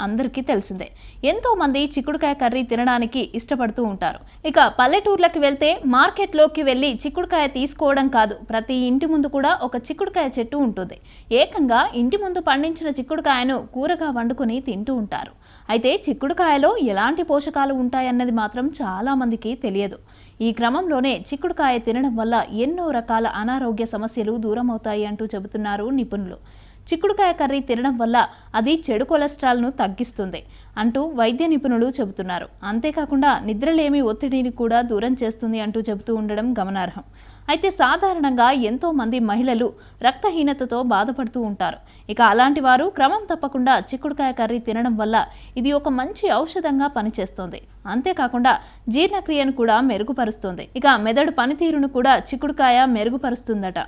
అందరికీ తెలిసిందే. ఎంతో మంది చిక్కుడుకాయ కర్రీ తినడానికి ఇష్టపడుతూ ఉంటారు. ఇక పల్లెటూర్లకు వెళ్తే మార్కెట్లోకి వెళ్ళి చిక్కుడుకాయ తీసుకోవడం కాదు, ప్రతి ఇంటి ముందు కూడా ఒక చిక్కుడుకాయ చెట్టు ఉంటుంది. ఏకంగా ఇంటి ముందు పండించిన చిక్కుడుకాయను కూరగా వండుకొని తింటూ ఉంటారు. అయితే చిక్కుడుకాయలో ఎలాంటి పోషకాలు ఉంటాయన్నది మాత్రం చాలా మందికి తెలియదు. ఈ క్రమంలోనే చిక్కుడుకాయ తినడం వల్ల ఎన్నో రకాల అనారోగ్య సమస్యలు దూరమవుతాయి అంటూ చెబుతున్నారు నిపుణులు. చిక్కుడుకాయ కర్రీ తినడం వల్ల అది చెడు కొలెస్ట్రాల్ను తగ్గిస్తుంది అంటూ వైద్య నిపుణులు చెబుతున్నారు. అంతేకాకుండా నిద్రలేమి ఒత్తిడిని కూడా దూరం చేస్తుంది అంటూ చెబుతూ ఉండడం గమనార్హం. అయితే సాధారణంగా ఎంతో మంది మహిళలు రక్తహీనతతో బాధపడుతూ ఉంటారు. ఇక అలాంటి వారు క్రమం తప్పకుండా చిక్కుడుకాయ కర్రీ తినడం వల్ల ఇది ఒక మంచి ఔషధంగా పనిచేస్తుంది. అంతేకాకుండా జీర్ణక్రియను కూడా మెరుగుపరుస్తుంది. ఇక మెదడు పనితీరును కూడా చిక్కుడుకాయ మెరుగుపరుస్తుందట.